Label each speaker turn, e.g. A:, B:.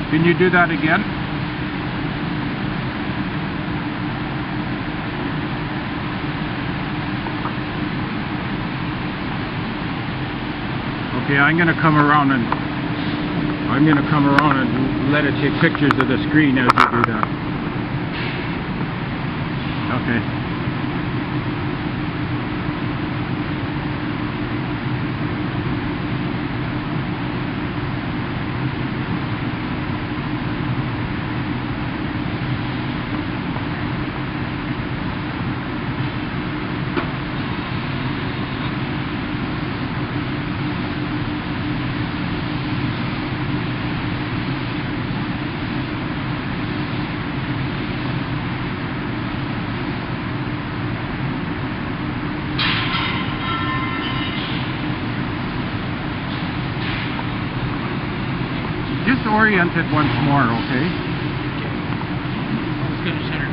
A: Can you do that again? Okay, I'm gonna come around and let it take pictures of the screen as you do that. Okay. Just orient it once more, okay?
B: I was going to center